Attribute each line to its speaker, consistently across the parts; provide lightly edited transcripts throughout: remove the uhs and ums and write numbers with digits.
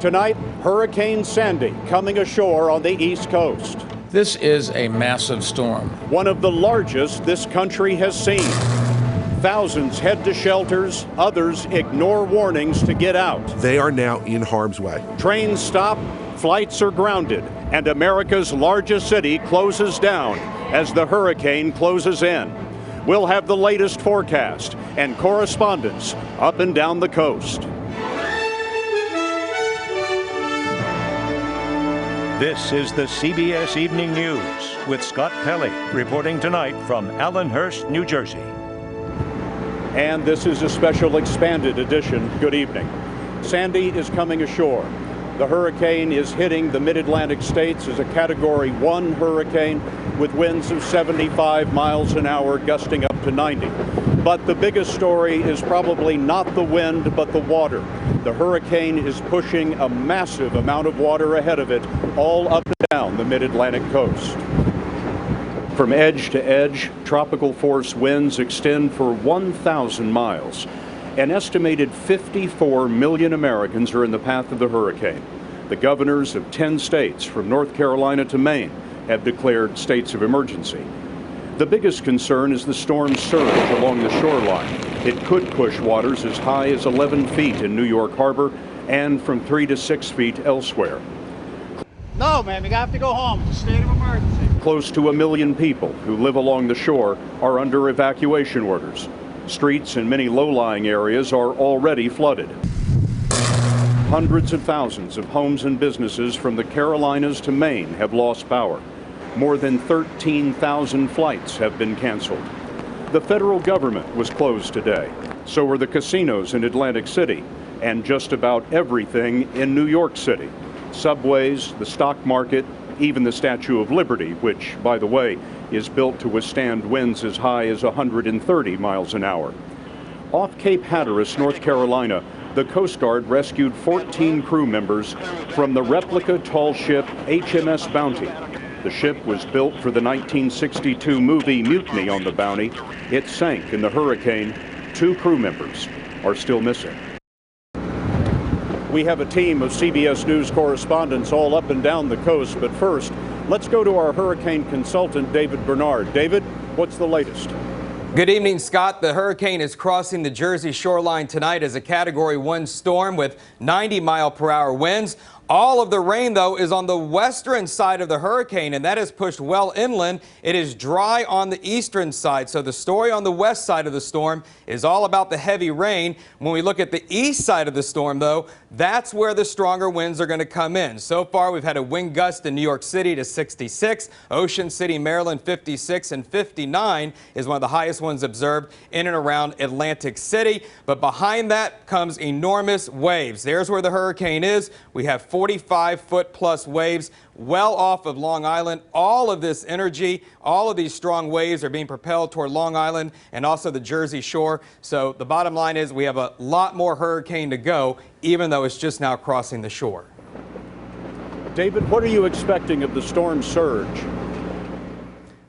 Speaker 1: Tonight, Hurricane Sandy coming ashore on the East Coast.
Speaker 2: This is a massive storm.
Speaker 1: One of the largest this country has seen. Thousands head to shelters, others ignore warnings to get out.
Speaker 3: They are now in harm's way.
Speaker 1: Trains stop, flights are grounded, and America's largest city closes down as the hurricane closes in. We'll have the latest forecast and correspondence up and down the coast.
Speaker 4: This is the CBS Evening News with Scott Pelley reporting tonight from Allenhurst, New Jersey.
Speaker 1: And this is a special expanded edition. Good evening. Sandy is coming ashore. The hurricane is hitting the mid-Atlantic states as a Category 1 hurricane with winds of 75 miles an hour gusting up to 90. But the biggest story is probably not the wind, but the water. The hurricane is pushing a massive amount of water ahead of it, all up and down the mid-Atlantic coast. From edge to edge, tropical force winds extend for 1,000 miles. An estimated 54 million Americans are in the path of the hurricane. The governors of 10 states, from North Carolina to Maine, have declared states of emergency. The biggest concern is the storm's surge along the shoreline. It could push waters as high as 11 feet in New York Harbor and from 3 to 6 feet elsewhere.
Speaker 5: No, ma'am, you have to go home. It's a state of emergency.
Speaker 1: Close to 1 million people who live along the shore are under evacuation orders. Streets in many low-lying areas are already flooded. Hundreds of thousands of homes and businesses from the Carolinas to Maine have lost power. More than 13,000 flights have been canceled. The federal government was closed today. So were the casinos in Atlantic City and just about everything in New York City. Subways, the stock market, even the Statue of Liberty, which, by the way, is built to withstand winds as high as 130 miles an hour. Off Cape Hatteras, North Carolina, the Coast Guard rescued 14 crew members from the replica tall ship HMS Bounty. The ship was built for the 1962 movie Mutiny on the Bounty. It sank in the hurricane. 2 crew members are still missing. We have a team of CBS News correspondents all up and down the coast, but first, let's go to our hurricane consultant, David Bernard. David, what's the latest?
Speaker 6: Good evening, Scott. The hurricane is crossing the Jersey shoreline tonight as a Category 1 storm with 90-mile-per-hour winds. All of the rain, though, is on the western side of the hurricane, and that is pushed well inland. It is dry on the eastern side, so the story on the west side of the storm is all about the heavy rain. When we look at the east side of the storm, though, that's where the stronger winds are going to come in. So far, we've had a wind gust in New York City to 66, Ocean City, Maryland, 56, and 59 is one of the highest ones observed in and around Atlantic City. But behind that comes enormous waves. There's where the hurricane is. We have 45-foot-plus waves well off of Long Island. All of this energy, all of these strong waves are being propelled toward Long Island and also the Jersey Shore. So the bottom line is we have a lot more hurricane to go, even though it's just now crossing the shore.
Speaker 1: David, what are you expecting of the storm surge?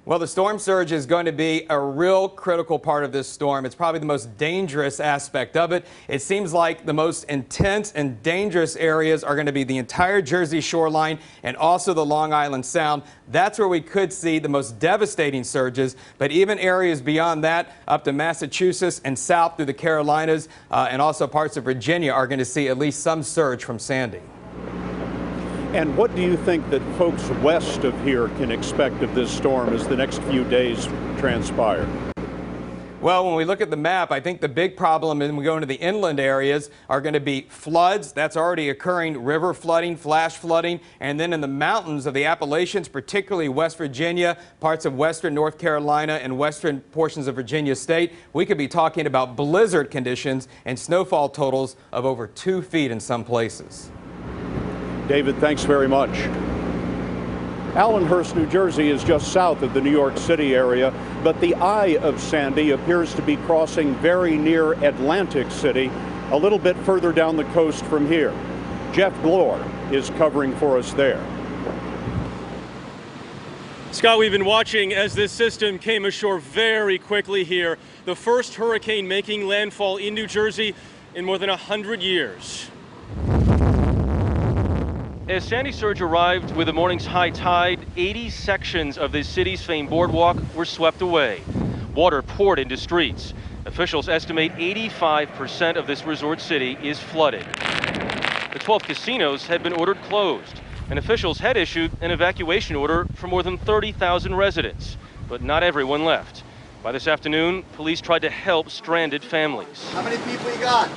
Speaker 6: Well, the storm surge is going to be a real critical part of this storm. It's probably the most dangerous aspect of it. It seems like the most intense and dangerous areas are going to be the entire Jersey shoreline and also the Long Island Sound. That's where we could see the most devastating surges. But even areas beyond that, up to Massachusetts and south through the Carolinas and also parts of Virginia are going to see at least some surge from Sandy.
Speaker 1: And what do you think that folks west of here can expect of this storm as the next few days transpire?
Speaker 6: Well, when we look at the map, I think the big problem when we go into the inland areas are going to be floods. That's already occurring, river flooding, flash flooding, and then in the mountains of the Appalachians, particularly West Virginia, parts of western North Carolina, and western portions of Virginia State, we could be talking about blizzard conditions and snowfall totals of over 2 feet in some places.
Speaker 1: David, thanks very much. Allenhurst, New Jersey is just south of the New York City area, but the eye of Sandy appears to be crossing very near Atlantic City, a little bit further down the coast from here. Jeff Glor is covering for us there.
Speaker 7: Scott, we've been watching as this system came ashore very quickly here. The first hurricane making landfall in New Jersey in more than 100 years. As Sandy surge arrived with the morning's high tide, 80 sections of the city's famed boardwalk were swept away. Water poured into streets. Officials estimate 85% of this resort city is flooded. The 12 casinos had been ordered closed, and officials had issued an evacuation order for more than 30,000 residents. But not everyone left. By this afternoon, police tried to help stranded families.
Speaker 5: How many people you got?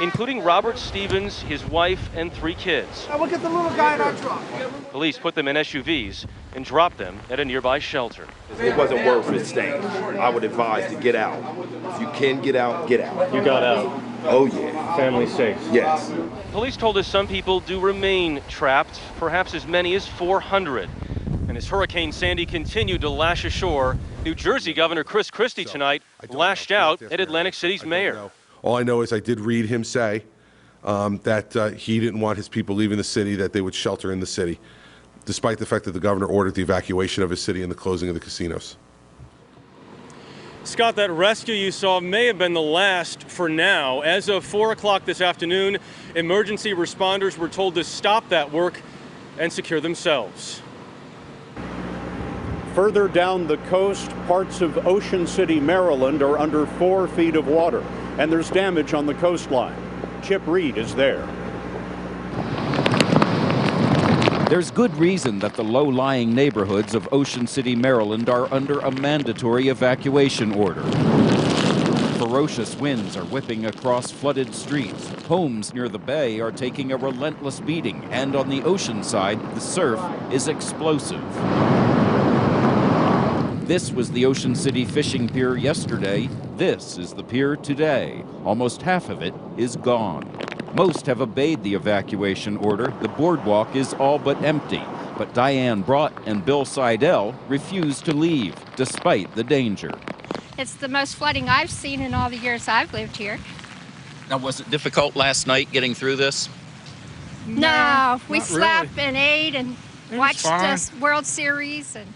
Speaker 7: Including Robert Stevens, his wife, and 3 kids.
Speaker 5: Now look at the little guy in our truck.
Speaker 7: Police put them in SUVs and dropped them at a nearby shelter.
Speaker 3: It wasn't worth it staying. I would advise to get out. If you can get out, get out.
Speaker 7: You got out.
Speaker 3: Oh, yeah.
Speaker 7: Family safe.
Speaker 3: Yes.
Speaker 7: Police told us some people do remain trapped, perhaps as many as 400. And as Hurricane Sandy continued to lash ashore, New Jersey Governor Chris Christie tonight lashed out at Atlantic City's mayor.
Speaker 3: All I know is I did read him say that he didn't want his people leaving the city, that they would shelter in the city, despite the fact that the governor ordered the evacuation of his city and the closing of the casinos.
Speaker 7: Scott, that rescue you saw may have been the last for now. As of 4 o'clock this afternoon, emergency responders were told to stop that work and secure themselves.
Speaker 1: Further down the coast, parts of Ocean City, Maryland are under 4 feet of water, and there's damage on the coastline. Chip Reed is there.
Speaker 8: There's good reason that the low-lying neighborhoods of Ocean City, Maryland are under a mandatory evacuation order. Ferocious winds are whipping across flooded streets. Homes near the bay are taking a relentless beating, and on the ocean side, the surf is explosive. This was the Ocean City fishing pier yesterday. This is the pier today. Almost half of it is gone. Most have obeyed the evacuation order. The boardwalk is all but empty. But Diane Brott and Bill Seidel refused to leave, despite the danger.
Speaker 9: It's the most flooding I've seen in all the years I've lived here.
Speaker 8: Now, was it difficult last night getting through this?
Speaker 9: No, we
Speaker 10: not
Speaker 9: slept
Speaker 10: really.
Speaker 9: and ate and watched
Speaker 10: fine.
Speaker 9: the World Series. And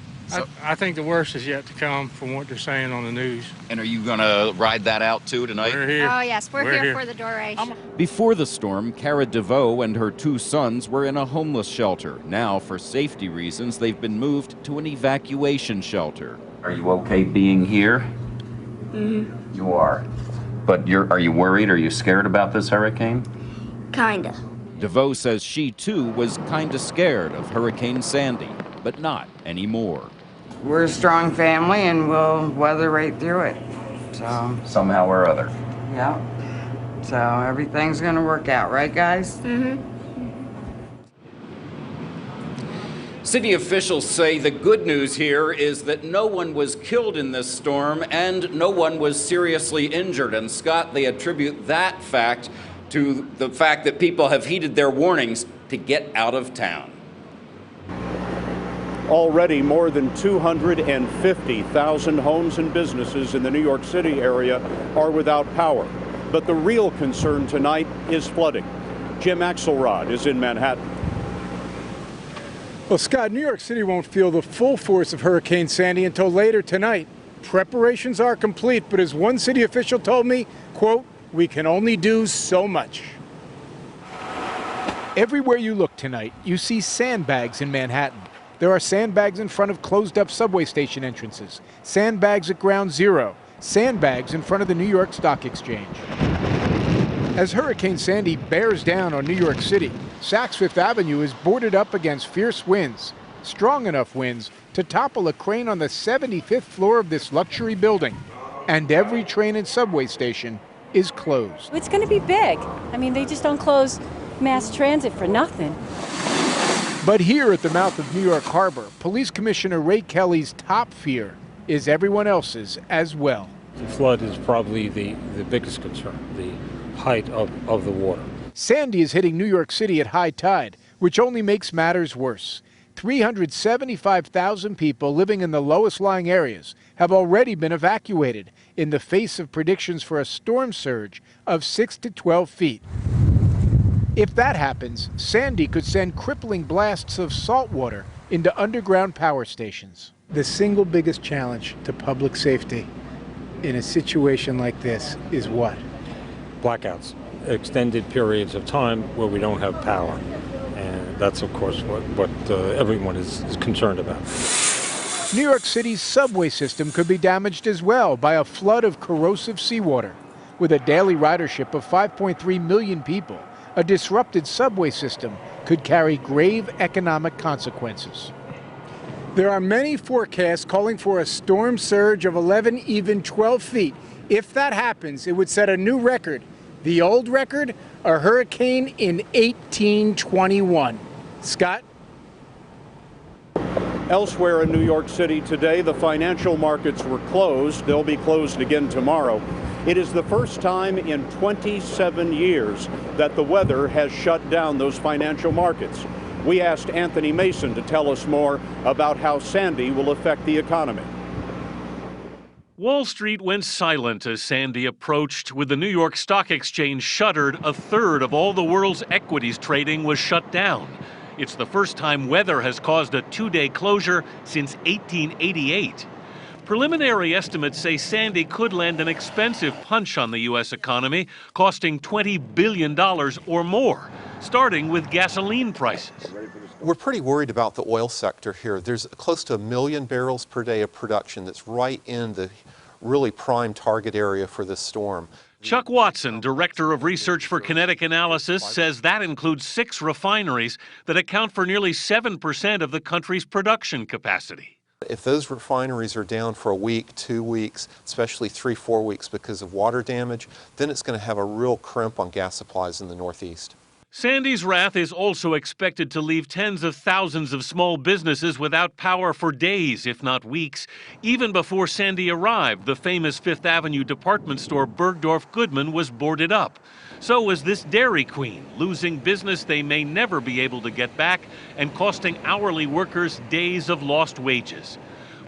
Speaker 10: I think the worst is yet to come from what they're saying on the news.
Speaker 8: And are you going to ride that out too tonight?
Speaker 10: We're here.
Speaker 9: oh yes, we're here for the duration.
Speaker 8: Before the storm, Cara DeVoe and her 2 sons were in a homeless shelter. Now, for safety reasons, they've been moved to an evacuation shelter. Are you okay being here?
Speaker 11: Mm-hmm.
Speaker 8: You are. But are you worried? Are you scared about this hurricane?
Speaker 11: Kinda.
Speaker 8: DeVoe says she too was kinda scared of Hurricane Sandy, but not anymore.
Speaker 11: We're a strong family and we'll weather right through it. So,
Speaker 8: Somehow or other.
Speaker 11: yeah. So everything's gonna work out, right guys?
Speaker 8: City officials say the good news here is that no one was killed in this storm and no one was seriously injured. And Scott, they attribute that fact to the fact that people have heeded their warnings to get out of town.
Speaker 1: Already more than 250,000 homes and businesses in the New York City area are without power. But the real concern tonight is flooding. Jim Axelrod is in Manhattan.
Speaker 12: Well, Scott, New York City won't feel the full force of Hurricane Sandy until later tonight. Preparations are complete, but as one city official told me, quote, "We can only do so much." Everywhere you look tonight, you see sandbags in Manhattan. There are sandbags in front of closed-up subway station entrances, sandbags at Ground Zero, sandbags in front of the New York Stock Exchange. As Hurricane Sandy bears down on New York City, Saks Fifth Avenue is boarded up against fierce winds, strong enough winds to topple a crane on the 75th floor of this luxury building. And every train and subway station is closed.
Speaker 13: It's going to be big. I mean, they just don't close mass transit for nothing.
Speaker 12: But here at the mouth of New York Harbor, Police Commissioner Ray Kelly's top fear is everyone else's as well.
Speaker 10: The flood is probably the biggest concern, the height of the water.
Speaker 12: Sandy is hitting New York City at high tide, which only makes matters worse. 375,000 people living in the lowest lying areas have already been evacuated in the face of predictions for a storm surge of 6 to 12 feet. If that happens, Sandy could send crippling blasts of salt water into underground power stations. The single biggest challenge to public safety in a situation like this is what?
Speaker 10: Blackouts, extended periods of time where we don't have power. And That's, of course, what everyone is concerned about.
Speaker 12: New York City's subway system could be damaged as well by a flood of corrosive seawater. With a daily ridership of 5.3 million people, a disrupted subway system could carry grave economic consequences. There are many forecasts calling for a storm surge of 11, even 12 feet. If that happens, it would set a new record. The old record, a hurricane in 1821. Scott?
Speaker 1: Elsewhere in New York City today, the financial markets were closed. They'll be closed again tomorrow. It is the first time in 27 years that the weather has shut down those financial markets. We asked Anthony Mason to tell us more about how Sandy will affect the economy.
Speaker 14: Wall Street went silent as Sandy approached. With the New York Stock Exchange shuttered, a third of all the world's equities trading was shut down. It's the first time weather has caused a two-day closure since 1888. Preliminary estimates say Sandy could land an expensive punch on the U.S. economy, costing $20 billion or more, starting with gasoline prices.
Speaker 15: We're pretty worried about the oil sector here. There's close to 1 million barrels per day of production that's right in the really prime target area for this storm.
Speaker 14: Chuck Watson, Director of Research for Kinetic Analysis, says that includes 6 refineries that account for nearly 7% of the country's production capacity.
Speaker 15: If those refineries are down for a week, 2 weeks, especially 3-4 weeks because of water damage, then it's going to have a real crimp on gas supplies in the Northeast.
Speaker 14: Sandy's wrath is also expected to leave tens of thousands of small businesses without power for days, if not weeks. Even before Sandy arrived, the famous Fifth Avenue department store Bergdorf Goodman was boarded up. So was this Dairy Queen, losing business they may never be able to get back and costing hourly workers days of lost wages.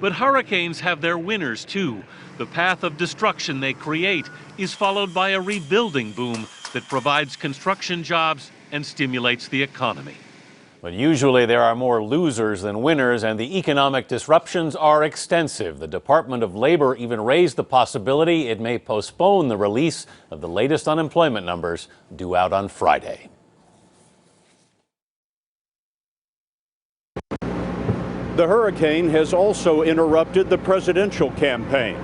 Speaker 14: But hurricanes have their winners, too. The path of destruction they create is followed by a rebuilding boom that provides construction jobs and stimulates the economy.
Speaker 16: But usually there are more losers than winners, and the economic disruptions are extensive. The Department of Labor even raised the possibility it may postpone the release of the latest unemployment numbers due out on Friday.
Speaker 1: The hurricane has also interrupted the presidential campaign.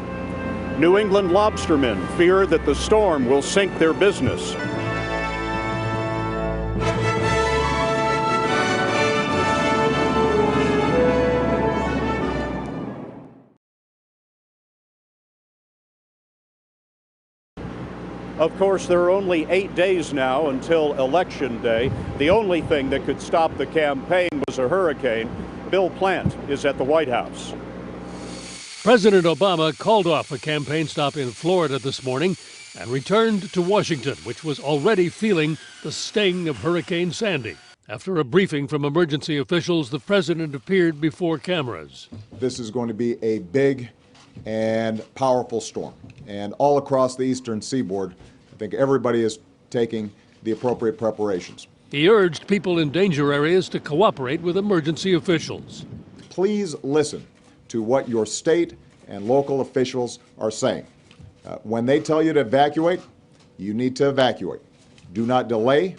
Speaker 1: New England lobstermen fear that the storm will sink their business. Of course, there are only 8 days now until Election Day. The only thing that could stop the campaign was a hurricane. Bill Plant is at the White House.
Speaker 17: President Obama called off a campaign stop in Florida this morning and returned to Washington, which was already feeling the sting of Hurricane Sandy. After a briefing from emergency officials, the president appeared before cameras.
Speaker 18: This is going to be a big and powerful storm. And all across the eastern seaboard, I think everybody is taking the appropriate preparations.
Speaker 17: He urged people in danger areas to cooperate with emergency officials.
Speaker 18: Please listen to what your state and local officials are saying. When they tell you to evacuate, you need to evacuate. Do not delay,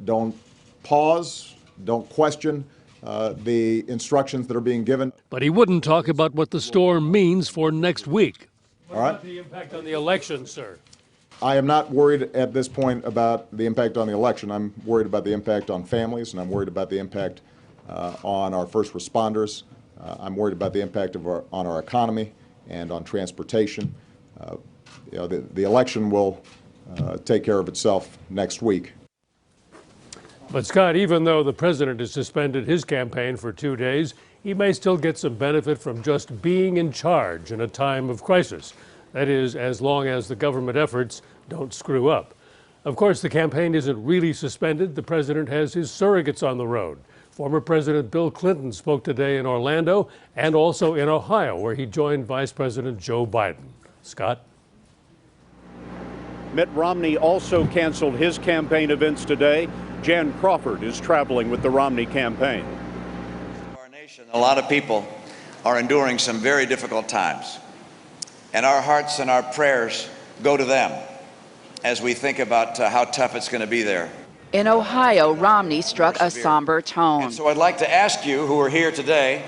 Speaker 18: don't pause, don't question the instructions that are being given.
Speaker 17: But he wouldn't talk about what the storm means for next week.
Speaker 18: All right.
Speaker 17: What about the impact on the election, sir?
Speaker 18: I am not worried at this point about the impact on the election. I'm worried about the impact on families, and I'm worried about the impact on our first responders. I'm worried about the impact on our economy and on transportation. The election will take care of itself next week.
Speaker 17: But Scott, even though the president has suspended his campaign for 2 days, he may still get some benefit from just being in charge in a time of crisis. That is, as long as the government efforts don't screw up. Of course, the campaign isn't really suspended. The president has his surrogates on the road. Former President Bill Clinton spoke today in Orlando and also in Ohio, where he joined Vice President Joe Biden. Scott?
Speaker 1: Mitt Romney also canceled his campaign events today. Jan Crawford is traveling with the Romney campaign.
Speaker 19: A lot of people are enduring some very difficult times, and our hearts and our prayers go to them as we think about how tough it's going to be there.
Speaker 20: In Ohio, Romney struck a somber tone.
Speaker 19: And so I'd like to ask you who are here today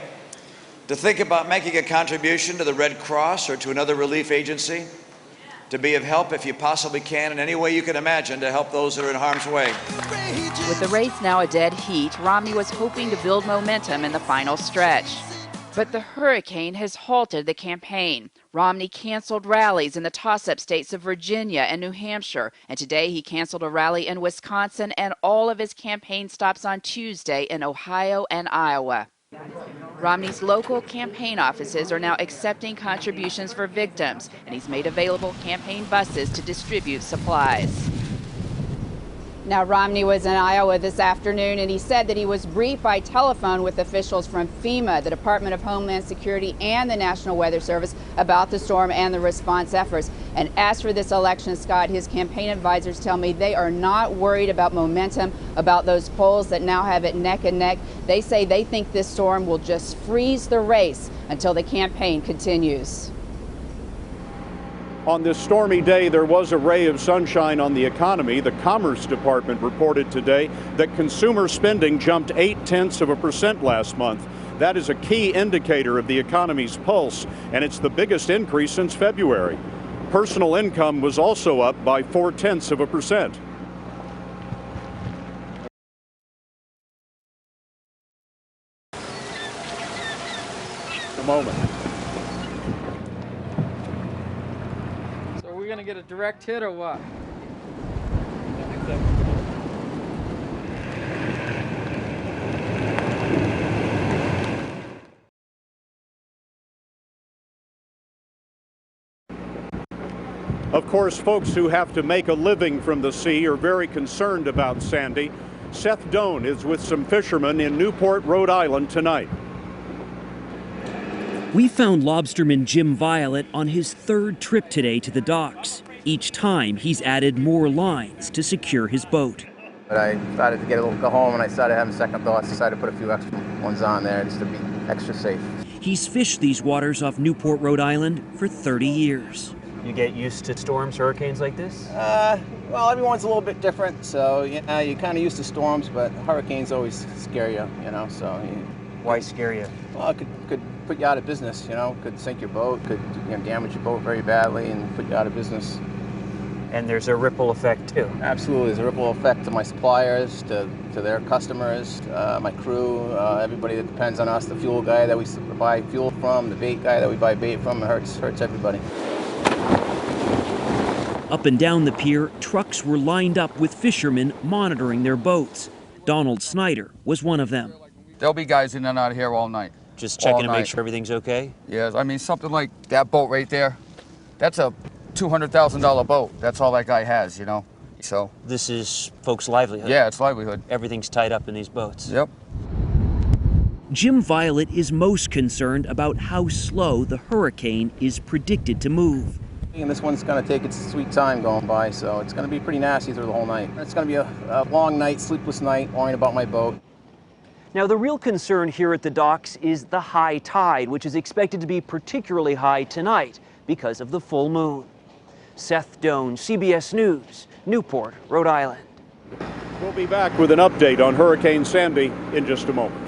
Speaker 19: to think about making a contribution to the Red Cross or to another relief agency, to be of help if you possibly can in any way you can imagine to help those that are in harm's way.
Speaker 20: With the race now a dead heat, Romney was hoping to build momentum in the final stretch. But the hurricane has halted the campaign. Romney canceled rallies in the toss-up states of Virginia and New Hampshire, and today he canceled a rally in Wisconsin and all of his campaign stops on Tuesday in Ohio and Iowa. Romney's local campaign offices are now accepting contributions for victims, and he's made available campaign buses to distribute supplies.
Speaker 21: Now, Romney was in Iowa this afternoon, and he said that he was briefed by telephone with officials from FEMA, the Department of Homeland Security, and the National Weather Service about the storm and the response efforts. And as for this election, Scott, his campaign advisors tell me they are not worried about momentum, about those polls that now have it neck and neck. They say they think this storm will just freeze the race until the campaign continues.
Speaker 1: On this stormy day, there was a ray of sunshine on the economy. The Commerce Department reported today that consumer spending jumped 0.8% last month. That is a key indicator of the economy's pulse, and it's the biggest increase since February. Personal income was also up by 0.4%. A moment.
Speaker 22: We're going to get a direct hit or what?
Speaker 1: Of course, folks who have to make a living from the sea are very concerned about Sandy. Seth Doan is with some fishermen in Newport, Rhode Island tonight.
Speaker 23: We found lobsterman Jim Violet on his third trip today to the docks. Each time, he's added more lines to secure his boat.
Speaker 24: But I decided to go home, and I started having second thoughts. Decided to put a few extra ones on there just to be extra safe.
Speaker 23: He's fished these waters off Newport, Rhode Island for 30 years.
Speaker 25: You get used to storms, hurricanes like this?
Speaker 24: Well, everyone's a little bit different, so yeah, you're kind of used to storms, but hurricanes always scare you, so.
Speaker 25: Why scare you?
Speaker 24: Well, it could put you out of business, could sink your boat, could damage your boat very badly and put you out of business.
Speaker 25: And there's a ripple effect too.
Speaker 24: Absolutely, there's a ripple effect to my suppliers, to their customers, my crew, everybody that depends on us, the fuel guy that we buy fuel from, the bait guy that we buy bait from. It hurts everybody.
Speaker 23: Up and down the pier, trucks were lined up with fishermen monitoring their boats. Donald Snyder was one of them.
Speaker 26: There'll be guys in and out of here all night.
Speaker 25: Just checking to make sure everything's okay?
Speaker 26: Yes, I mean, something like that boat right there, that's a $200,000 boat. That's all that guy has, so.
Speaker 25: This is folks' livelihood?
Speaker 26: Yeah, it's livelihood.
Speaker 25: Everything's tied up in these boats?
Speaker 26: Yep.
Speaker 23: Jim Violet is most concerned about how slow the hurricane is predicted to move.
Speaker 24: And this one's going to take its sweet time going by, so it's going to be pretty nasty through the whole night. It's going to be a long night, sleepless night, worrying about my boat.
Speaker 25: Now, the real concern here at the docks is the high tide, which is expected to be particularly high tonight because of the full moon. Seth Doan, CBS News, Newport, Rhode Island.
Speaker 1: We'll be back with an update on Hurricane Sandy in just a moment.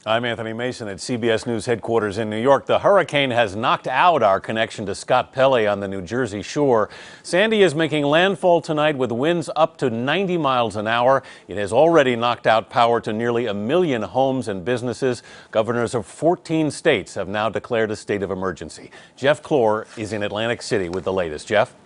Speaker 16: I'm Anthony Mason at CBS News headquarters in New York. The hurricane has knocked out our connection to Scott Pelley on the New Jersey shore. Sandy is making landfall tonight with winds up to 90 miles an hour. It has already knocked out power to nearly 1 million homes and businesses. Governors of 14 states have now declared a state of emergency. Jeff Clore is in Atlantic City with the latest. Jeff?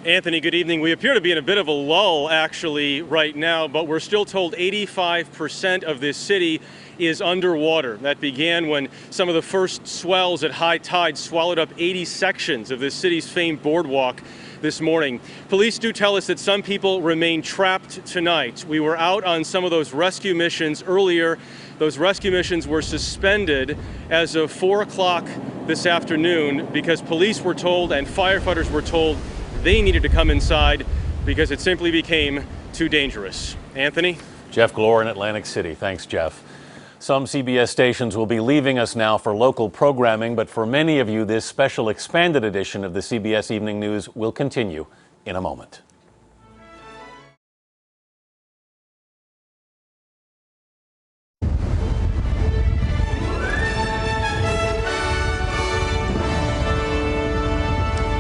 Speaker 27: Anthony, good evening. We appear to be in a bit of a lull actually right now, but we're still told 85% of this city is underwater. That began when some of the first swells at high tide swallowed up 80 sections of this city's famed boardwalk this morning. Police do tell us that some people remain trapped tonight. We were out on some of those rescue missions earlier. Those rescue missions were suspended as of 4 o'clock this afternoon because police were told and firefighters were told they needed to come inside because it simply became too dangerous. Anthony?
Speaker 16: Jeff Glore in Atlantic City. Thanks, Jeff. Some CBS stations will be leaving us now for local programming, but for many of you, this special expanded edition of the CBS Evening News will continue in a moment.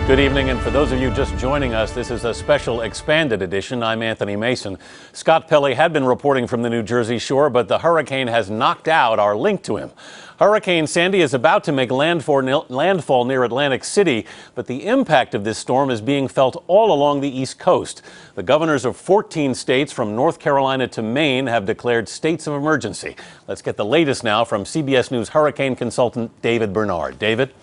Speaker 16: Good evening, and for those of you just joining us, this is a special expanded edition. I'm Anthony Mason. Scott Pelley had been reporting from the New Jersey shore, but the hurricane has knocked out our link to him. Hurricane Sandy is about to make landfall near Atlantic City, but the impact of this storm is being felt all along the East Coast. The governors of 14 states from North Carolina to Maine have declared states of emergency. Let's get the latest now from CBS News hurricane consultant David Bernard. David?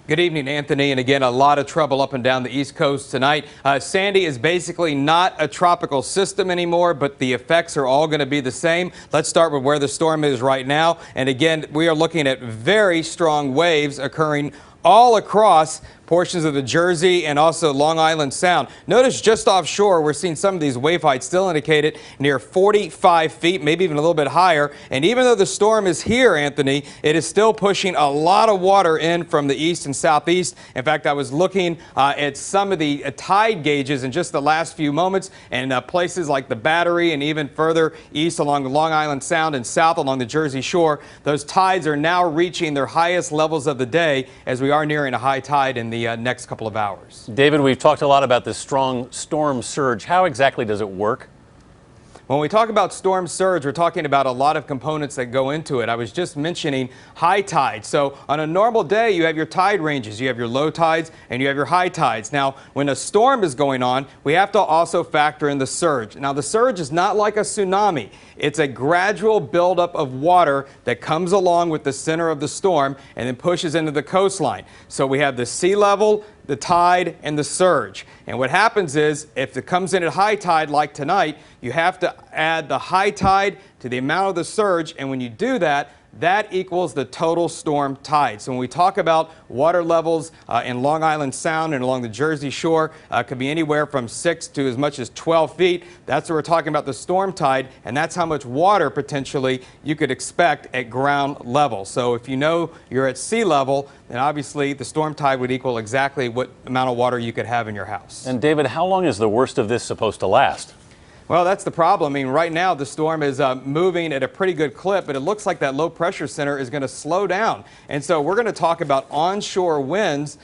Speaker 2: Good evening, Anthony. And again, a lot of trouble up and down the East Coast tonight. Sandy is basically not a tropical system anymore, but the effects are all going to be the same. Let's start with where the storm is right now. And again, we are looking at very strong waves occurring all across portions of the Jersey and also Long Island Sound. Notice just offshore, we're seeing some of these wave heights still indicated near 45 feet, maybe even a little bit higher. And even though the storm is here, Anthony, it is still pushing a lot of water in from the east and southeast. In fact, I was looking at some of the tide gauges in just the last few moments, and places like the Battery and even further east along the Long Island Sound and south along the Jersey Shore, those tides are now reaching their highest levels of the day as we are nearing a high tide in the next couple of hours.
Speaker 16: David, we've talked a lot about this strong storm surge. How exactly does it work?
Speaker 2: When we talk about storm surge, we're talking about a lot of components that go into it. I was just mentioning high tide. So on a normal day, you have your tide ranges. You have your low tides and you have your high tides. Now, when a storm is going on, we have to also factor in the surge. Now, the surge is not like a tsunami. It's a gradual buildup of water that comes along with the center of the storm and then pushes into the coastline. So we have the sea level, the tide, and the surge. And what happens is, if it comes in at high tide like tonight, you have to add the high tide to the amount of the surge, and when you do that, that equals the total storm tide. So when we talk about water levels in Long Island Sound and along the Jersey Shore, could be anywhere from 6 to as much as 12 feet. That's what we're talking about, the storm tide, and that's how much water potentially you could expect at ground level. So if you know you're at sea level, then obviously the storm tide would equal exactly what amount of water you could have in your house.
Speaker 16: And David, how long is the worst of this supposed to last?
Speaker 2: Well, that's the problem. I mean, right now the storm is moving at a pretty good clip, but it looks like that low pressure center is going to slow down. And so we're going to talk about onshore winds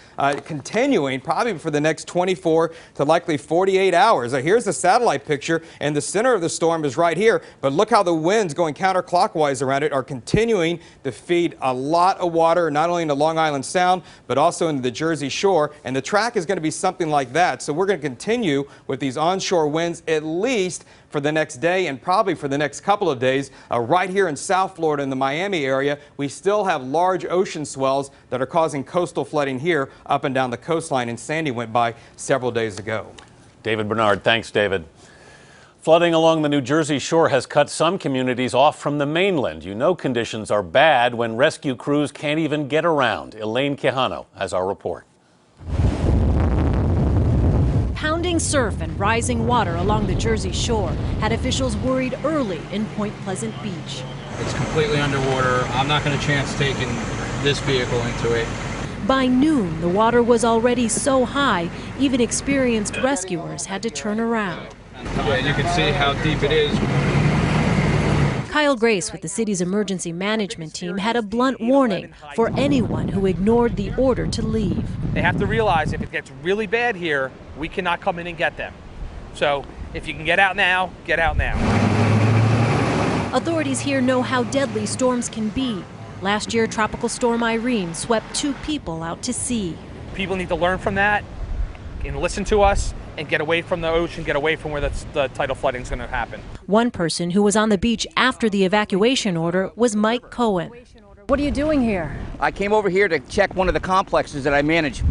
Speaker 2: continuing probably for the next 24 to likely 48 hours. Here's the satellite picture, and the center of the storm is right here. But look how the winds going counterclockwise around it are continuing to feed a lot of water, not only into Long Island Sound, but also into the Jersey Shore. And the track is going to be something like that. So we're going to continue with these onshore winds at least for the next day and probably for the next couple of days. Right here in South Florida in the Miami area, we still have large ocean swells that are causing coastal flooding here up and down the coastline, and Sandy went by several days ago.
Speaker 16: David Bernard, thanks, David. Flooding along the New Jersey shore has cut some communities off from the mainland. You know conditions are bad when rescue crews can't even get around. Elaine Quijano has our report.
Speaker 3: Pounding surf and rising water along the Jersey Shore had officials worried early in Point Pleasant Beach.
Speaker 4: It's completely underwater. I'm not going to chance taking this vehicle into it.
Speaker 3: By noon, the water was already so high, even experienced rescuers had to turn around.
Speaker 4: Yeah, you can see how deep it is.
Speaker 3: Kyle Grace with the city's emergency management team had a blunt warning for anyone who ignored the order to leave.
Speaker 5: They have to realize if it gets really bad here, we cannot come in and get them. So if you can get out now, get out now.
Speaker 3: Authorities here know how deadly storms can be. Last year, Tropical Storm Irene swept 2 people out to sea.
Speaker 5: People need to learn from that and listen to us and get away from the ocean, get away from where the tidal flooding is going to happen.
Speaker 3: One person who was on the beach after the evacuation order was Mike Cohen.
Speaker 13: What are you doing here?
Speaker 24: I came over here to check one of the complexes that I manage.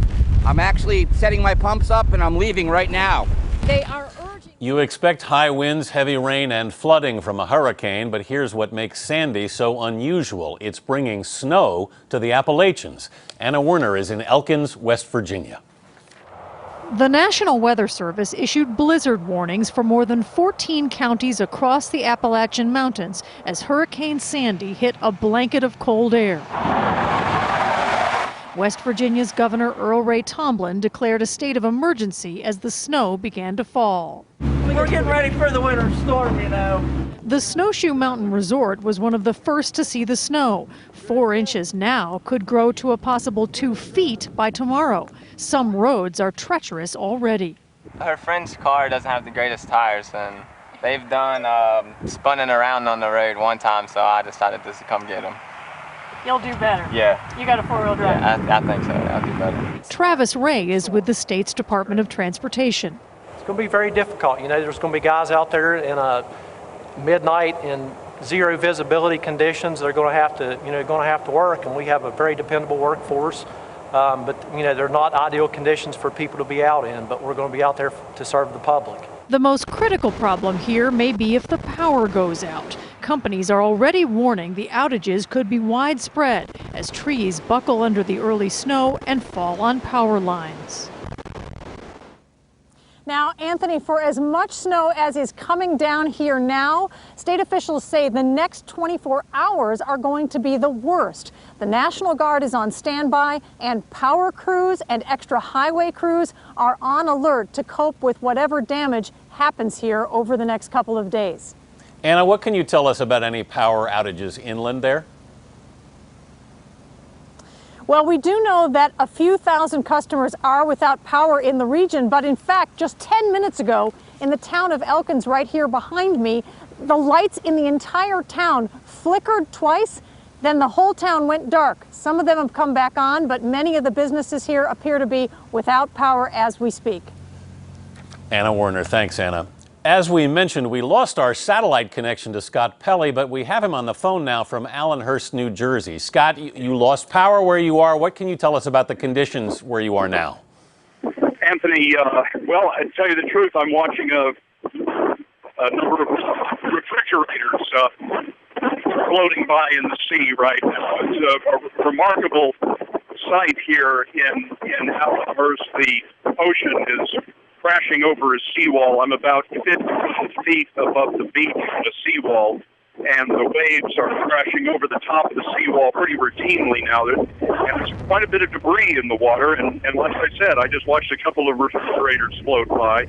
Speaker 24: I'm actually setting my pumps up and I'm leaving right now.
Speaker 3: They are urging.
Speaker 16: You expect high winds, heavy rain, and flooding from a hurricane, but here's what makes Sandy so unusual. It's bringing snow to the Appalachians. Anna Werner is in Elkins, West Virginia.
Speaker 6: The National Weather Service issued blizzard warnings for more than 14 counties across the Appalachian Mountains as Hurricane Sandy hit a blanket of cold air. West Virginia's Governor Earl Ray Tomblin declared a state of emergency as the snow began to fall.
Speaker 7: We're getting ready for the winter storm, you know.
Speaker 6: The Snowshoe Mountain Resort was one of the first to see the snow. 4 inches now could grow to a possible 2 feet by tomorrow. Some roads are treacherous already.
Speaker 8: Her friend's car doesn't have the greatest tires, and they've done spinning around on the road one time, so I decided just to come get them.
Speaker 6: You'll do better.
Speaker 8: Yeah.
Speaker 6: You got a 4-wheel drive.
Speaker 8: Yeah, I think so. I'll do better.
Speaker 6: Travis Ray is with the state's Department of Transportation.
Speaker 9: It's going to be very difficult. You know, there's going to be guys out there in a midnight in zero visibility conditions. They're going to have to, work, and we have a very dependable workforce. But they're not ideal conditions for people to be out in. But we're going to be out there to serve the public.
Speaker 6: The most critical problem here may be if the power goes out. Companies are already warning the outages could be widespread as trees buckle under the early snow and fall on power lines.
Speaker 10: Now, Anthony, for as much snow as is coming down here now, state officials say the next 24 hours are going to be the worst. The National Guard is on standby, and power crews and extra highway crews are on alert to cope with whatever damage happens here over the next couple of days.
Speaker 16: Anna, what can you tell us about any power outages inland there?
Speaker 10: Well, we do know that a few thousand customers are without power in the region, but in fact, just 10 minutes ago in the town of Elkins right here behind me, the lights in the entire town flickered twice, then the whole town went dark. Some of them have come back on, but many of the businesses here appear to be without power as we speak.
Speaker 16: Anna Werner, thanks, Anna. As we mentioned, we lost our satellite connection to Scott Pelley, but we have him on the phone now from Allenhurst, New Jersey. Scott, you lost power where you are. What can you tell us about the conditions where you are now?
Speaker 11: Anthony, well, I tell you the truth, I'm watching a number of refrigerators floating by in the sea right now. It's a remarkable sight here in Allenhurst. The ocean is crashing over a seawall. I'm about 15 feet above the beach on the seawall, and the waves are crashing over the top of the seawall pretty routinely now. And there's quite a bit of debris in the water, and like I said, I just watched a couple of refrigerators float by.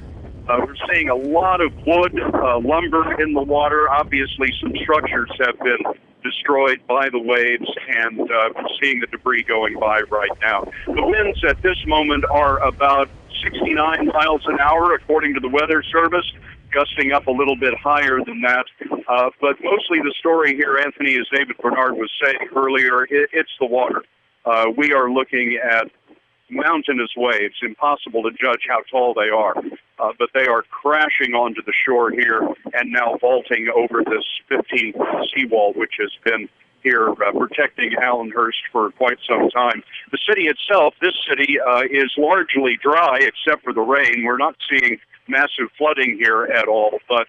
Speaker 11: We're seeing a lot of wood, lumber in the water. Obviously, some structures have been destroyed by the waves, and we're seeing the debris going by right now. The winds at this moment are about 69 miles an hour, according to the Weather Service, gusting up a little bit higher than that. But mostly the story here, Anthony, as David Bernard was saying earlier, it's the water. We are looking at mountainous waves, impossible to judge how tall they are, but they are crashing onto the shore here and now vaulting over this 15-foot seawall, which has been here protecting Allenhurst for quite some time. The city itself, this city, is largely dry except for the rain. We're not seeing massive flooding here at all, but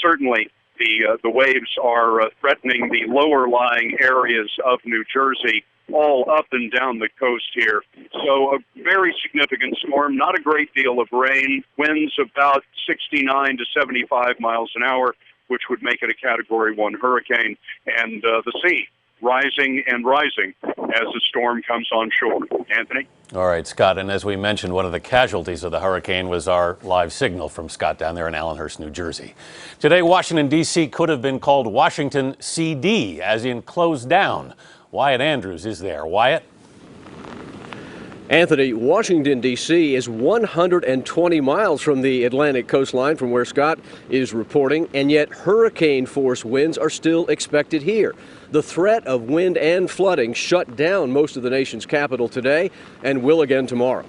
Speaker 11: certainly the waves are threatening the lower-lying areas of New Jersey, all up and down the coast here. So a very significant storm, not a great deal of rain, winds about 69 to 75 miles an hour, which would make it a Category 1 hurricane, and the sea rising and rising as the storm comes on shore. Anthony?
Speaker 16: All right, Scott, and as we mentioned, one of the casualties of the hurricane was our live signal from Scott down there in Allenhurst, New Jersey. Today, Washington, D.C. could have been called Washington CD, as in closed down. Wyatt Andrews is there. Wyatt?
Speaker 22: Anthony, Washington, D.C. is 120 miles from the Atlantic coastline from where Scott is reporting, and yet hurricane-force winds are still expected here. The threat of wind and flooding shut down most of the nation's capital today and will again tomorrow.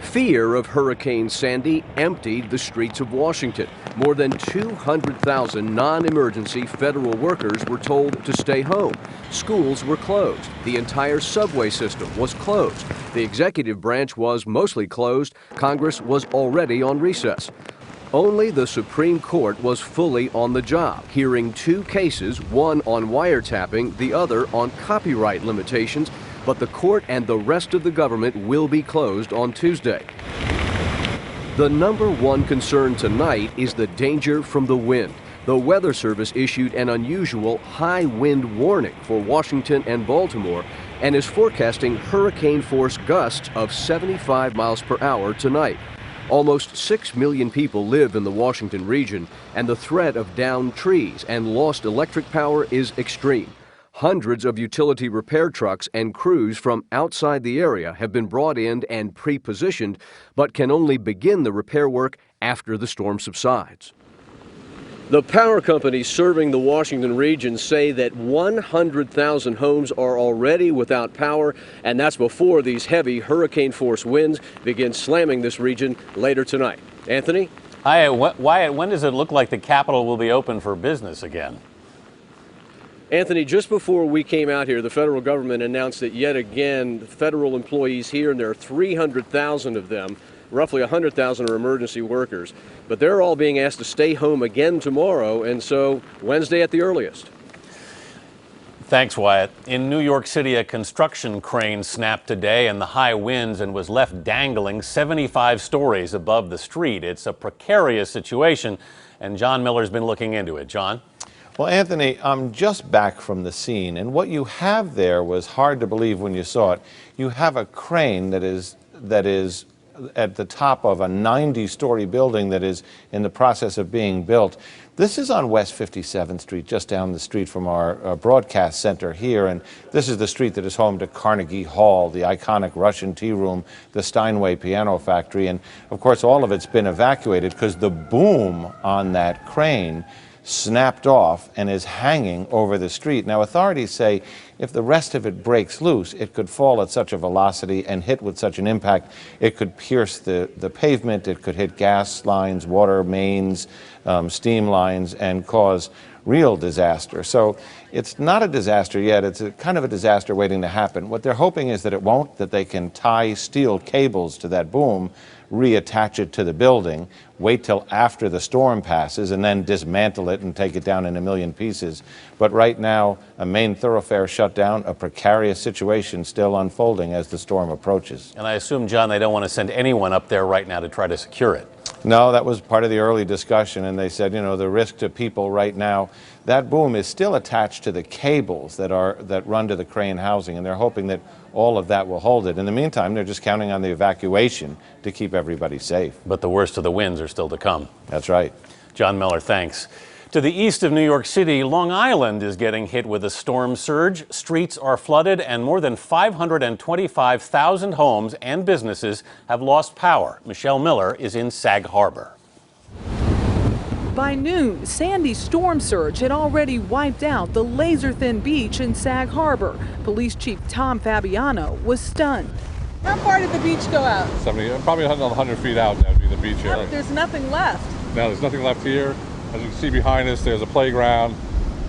Speaker 22: Fear of Hurricane Sandy emptied the streets of Washington. More than 200,000 non-emergency federal workers were told to stay home. Schools were closed. The entire subway system was closed. The executive branch was mostly closed. Congress was already on recess. Only the Supreme Court was fully on the job, hearing 2 cases, one on wiretapping, the other on copyright limitations but the court and the rest of the government will be closed on Tuesday. The number one concern tonight is the danger from the wind. The Weather Service issued an unusual high wind warning for Washington and Baltimore and is forecasting hurricane-force gusts of 75 miles per hour tonight. Almost 6 million people live in the Washington region, and the threat of downed trees and lost electric power is extreme. Hundreds of utility repair trucks and crews from outside the area have been brought in and pre-positioned, but can only begin the repair work after the storm subsides. The power companies serving the Washington region say that 100,000 homes are already without power, and that's before these heavy hurricane-force winds begin slamming this region later tonight. Anthony?
Speaker 16: Hi, Wyatt, when does it look like the Capitol will be open for business again?
Speaker 22: Anthony, just before we came out here, the federal government announced that yet again, federal employees here, and there are 300,000 of them, roughly 100,000 are emergency workers, but they're all being asked to stay home again tomorrow, and so Wednesday at the earliest.
Speaker 16: Thanks, Wyatt. In New York City, a construction crane snapped today in the high winds and was left dangling 75 stories above the street. It's a precarious situation, and John Miller's been looking into it. John?
Speaker 12: Well, Anthony, I'm just back from the scene, and what you have there was hard to believe when you saw it. You have a crane that is at the top of a 90-story building that is in the process of being built. This is on West 57th Street, just down the street from our broadcast center here, and this is the street that is home to Carnegie Hall, the iconic Russian tea room, the Steinway Piano Factory, and of course all of it's been evacuated because the boom on that crane snapped off and is hanging over the street. Now, authorities say if the rest of it breaks loose, it could fall at such a velocity and hit with such an impact, it could pierce the pavement, it could hit gas lines, water mains, steam lines, and cause real disaster. So it's not a disaster yet, it's a kind of a disaster waiting to happen. What they're hoping is that it won't, that they can tie steel cables to that boom, reattach it to the building, wait till after the storm passes, and then dismantle it and take it down in a million pieces. But right now, a main thoroughfare shut down, a precarious situation still unfolding as the storm approaches.
Speaker 16: And I assume, John, they don't want to send anyone up there right now to try to secure it.
Speaker 12: No, that was part of the early discussion, and they said, you know, the risk to people right now, that boom is still attached to the cables that run to the crane housing, and they're hoping that all of that will hold it. In the meantime, they're just counting on the evacuation to keep everybody safe.
Speaker 16: But the worst of the winds are still to come.
Speaker 12: That's right.
Speaker 16: John Miller, thanks. To the east of New York City, Long Island is getting hit with a storm surge. Streets are flooded and more than 525,000 homes and businesses have lost power. Michelle Miller is in Sag Harbor.
Speaker 14: By noon, Sandy's storm surge had already wiped out the laser-thin beach in Sag Harbor. Police Chief Tom Fabiano was stunned.
Speaker 15: How far did the beach go out?
Speaker 17: 70, probably 100 feet out, that would be the beach area.
Speaker 15: There's nothing left.
Speaker 17: No, there's nothing left here. As you can see behind us, there's a playground.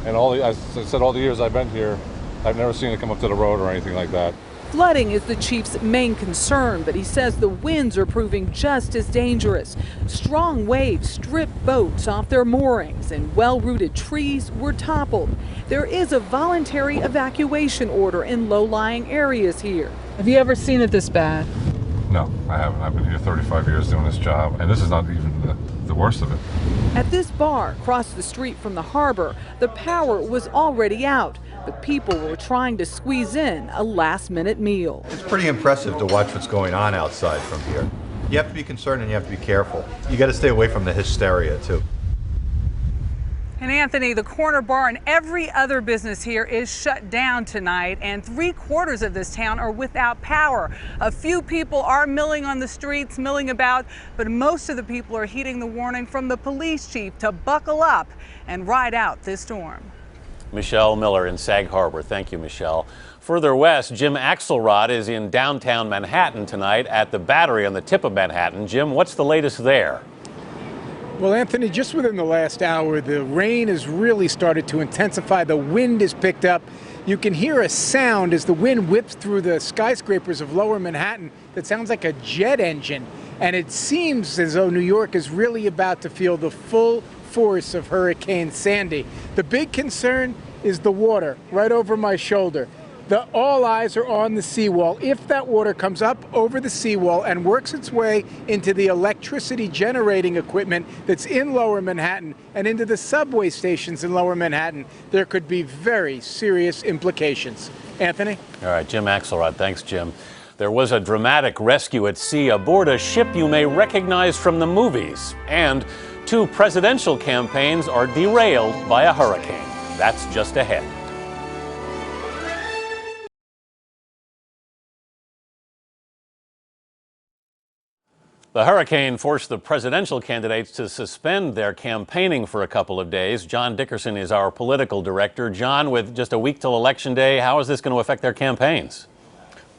Speaker 17: And as I said, all the years I've been here, I've never seen it come up to the road or anything like that.
Speaker 14: Flooding is the chief's main concern, but he says the winds are proving just as dangerous. Strong waves stripped boats off their moorings and well-rooted trees were toppled. There is a voluntary evacuation order in low-lying areas here.
Speaker 15: Have you ever seen it this bad?
Speaker 17: No, I haven't. I've been here 35 years doing this job, and this is not even the worst of it.
Speaker 14: At this bar across the street from the harbor, the power was already out, but people were trying to squeeze in a last-minute meal.
Speaker 18: It's pretty impressive to watch what's going on outside from here. You have to be concerned and you have to be careful. You got to stay away from the hysteria, too.
Speaker 15: And Anthony, the corner bar and every other business here is shut down tonight, and 3/4 of this town are without power. A few people are milling on the streets, milling about, but most of the people are heeding the warning from the police chief to buckle up and ride out this storm.
Speaker 16: Michelle Miller in Sag Harbor. Thank you, Michelle. Further west, Jim Axelrod is in downtown Manhattan tonight at the Battery on the tip of Manhattan. Jim, what's the latest there?
Speaker 19: Well, Anthony, just within the last hour, the rain has really started to intensify. The wind has picked up. You can hear a sound as the wind whips through the skyscrapers of lower Manhattan that sounds like a jet engine. And it seems as though New York is really about to feel the full force of Hurricane Sandy. The big concern is the water right over my shoulder. All eyes are on the seawall. If that water comes up over the seawall and works its way into the electricity generating equipment that's in Lower Manhattan and into the subway stations in Lower Manhattan, there could be very serious implications. Anthony?
Speaker 16: All right, Jim Axelrod. Thanks, Jim. There was a dramatic rescue at sea aboard a ship you may recognize from the movies. And 2 presidential campaigns are derailed by a hurricane. That's just ahead. The hurricane forced the presidential candidates to suspend their campaigning for a couple of days. John Dickerson is our political director. John, with just a week till Election Day, how is this going to affect their campaigns?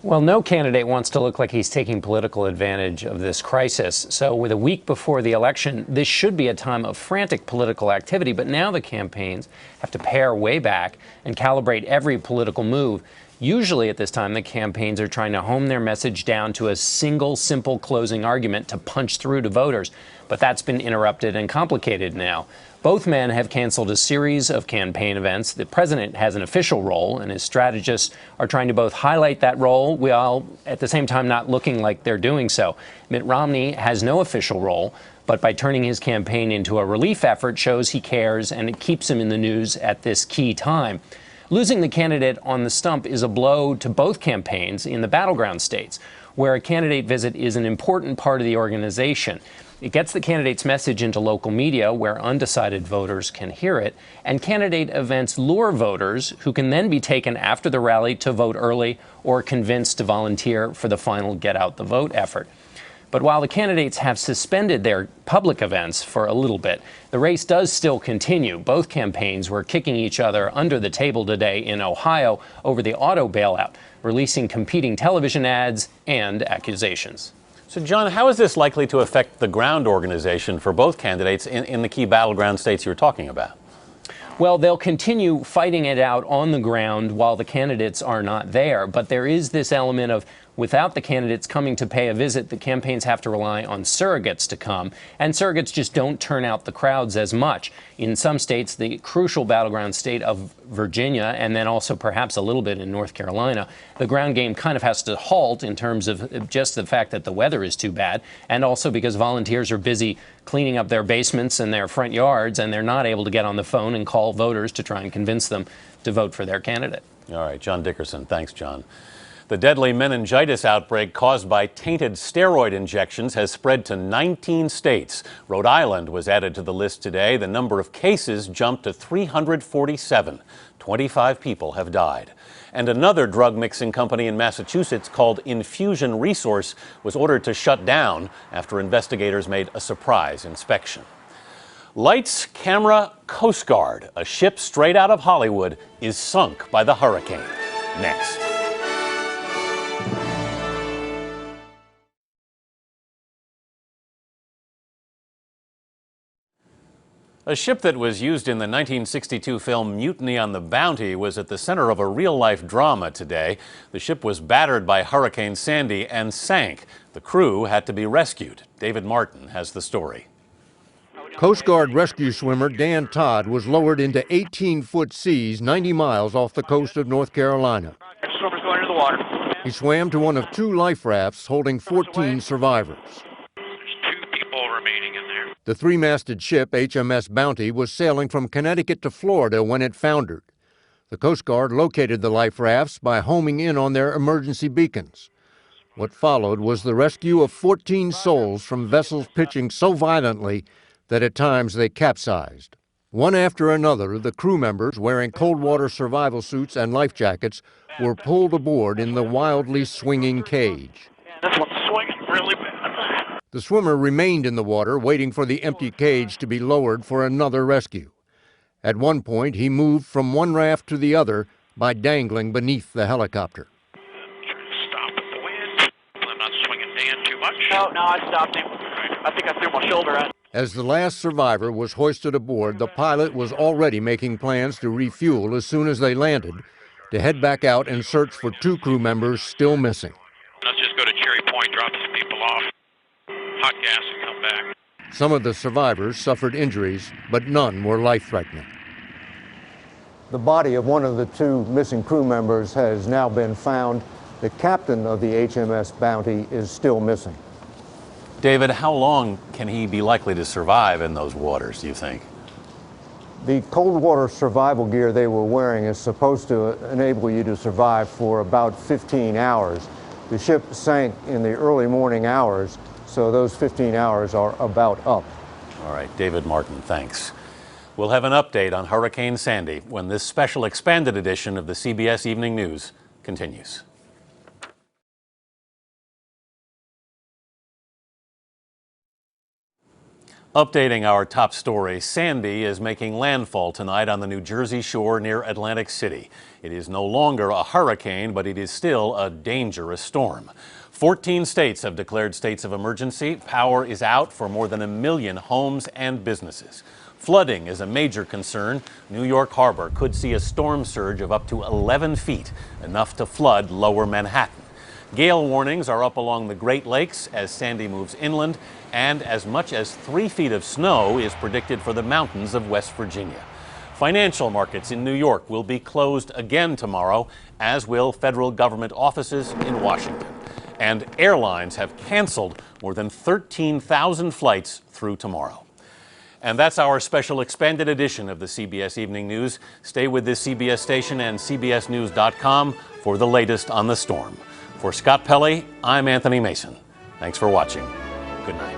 Speaker 1: Well, no candidate wants to look like he's taking political advantage of this crisis. So with a week before the election, this should be a time of frantic political activity. But now the campaigns have to pare way back and calibrate every political move. Usually at this time, the campaigns are trying to hone their message down to a single, simple closing argument to punch through to voters. But that's been interrupted and complicated now. Both men have canceled a series of campaign events. The president has an official role, and his strategists are trying to both highlight that role while at the same time not looking like they're doing so. Mitt Romney has no official role, but by turning his campaign into a relief effort shows he cares, and it keeps him in the news at this key time. Losing the candidate on the stump is a blow to both campaigns in the battleground states, where a candidate visit is an important part of the organization. It gets the candidate's message into local media where undecided voters can hear it, and candidate events lure voters who can then be taken after the rally to vote early or convinced to volunteer for the final get out the vote effort. But while the candidates have suspended their public events for a little bit, the race does still continue. Both campaigns were kicking each other under the table today in Ohio over the auto bailout, releasing competing television ads and accusations.
Speaker 16: So, John, how is this likely to affect the ground organization for both candidates in the key battleground states you were talking about?
Speaker 1: Well, they'll continue fighting it out on the ground while the candidates are not there. But there is this element of without the candidates coming to pay a visit, the campaigns have to rely on surrogates to come. And surrogates just don't turn out the crowds as much. In some states, the crucial battleground state of Virginia, and then also perhaps a little bit in North Carolina, the ground game kind of has to halt in terms of just the fact that the weather is too bad, and also because volunteers are busy cleaning up their basements and their front yards, and they're not able to get on the phone and call voters to try and convince them to vote for their candidate.
Speaker 16: All right, John Dickerson. Thanks, John. The deadly meningitis outbreak caused by tainted steroid injections has spread to 19 states. Rhode Island was added to the list today. The number of cases jumped to 347. 25 people have died. And another drug mixing company in Massachusetts called Infusion Resource was ordered to shut down after investigators made a surprise inspection. Lights, camera, Coast Guard. A ship straight out of Hollywood is sunk by the hurricane. Next. A ship that was used in the 1962 film Mutiny on the Bounty was at the center of a real-life drama today. The ship was battered by Hurricane Sandy and sank. The crew had to be rescued. David Martin has the story.
Speaker 20: Coast Guard rescue swimmer Dan Todd was lowered into 18-foot seas 90 miles off the coast of North Carolina.
Speaker 21: Swimmer's going into the water.
Speaker 20: He swam to one of 2 life rafts holding 14 survivors. The 3-masted ship, HMS Bounty, was sailing from Connecticut to Florida when it foundered. The Coast Guard located the life rafts by homing in on their emergency beacons. What followed was the rescue of 14 souls from vessels pitching so violently that at times they capsized. One after another, the crew members, wearing cold water survival suits and life jackets, were pulled aboard in the wildly swinging cage.
Speaker 21: This one's swinging really bad.
Speaker 20: The swimmer remained in the water, waiting for the empty cage to be lowered for another rescue. At one point, he moved from one raft to the other by dangling beneath the helicopter.
Speaker 21: Stop at the wind. I'm not swinging Dan too much.
Speaker 7: No, I stopped him. I think I threw my shoulder at him.
Speaker 20: As the last survivor was hoisted aboard, the pilot was already making plans to refuel as soon as they landed, to head back out and search for 2 crew members still missing.
Speaker 21: Let's just go to Cherry Point, drop some people off. Hot gas and come back.
Speaker 20: Some of the survivors suffered injuries, but none were life-threatening. The body of one of the two missing crew members has now been found. The captain of the HMS Bounty is still missing.
Speaker 16: David, how long can he be likely to survive in those waters, do you think?
Speaker 20: The cold water survival gear they were wearing is supposed to enable you to survive for about 15 hours. The ship sank in the early morning hours, so those 15 hours are about up.
Speaker 16: All right, David Martin, thanks. We'll have an update on Hurricane Sandy when this special expanded edition of the CBS Evening News continues. Updating our top story, Sandy is making landfall tonight on the New Jersey shore near Atlantic City. It is no longer a hurricane, but it is still a dangerous storm. 14 states have declared states of emergency. Power is out for more than 1 million homes and businesses. Flooding is a major concern. New York Harbor could see a storm surge of up to 11 feet, enough to flood lower Manhattan. Gale warnings are up along the Great Lakes as Sandy moves inland, and as much as 3 feet of snow is predicted for the mountains of West Virginia. Financial markets in New York will be closed again tomorrow, as will federal government offices in Washington. And airlines have canceled more than 13,000 flights through tomorrow. And that's our special expanded edition of the CBS Evening News. Stay with this CBS station and CBSNews.com for the latest on the storm. For Scott Pelley, I'm Anthony Mason. Thanks for watching. Good night.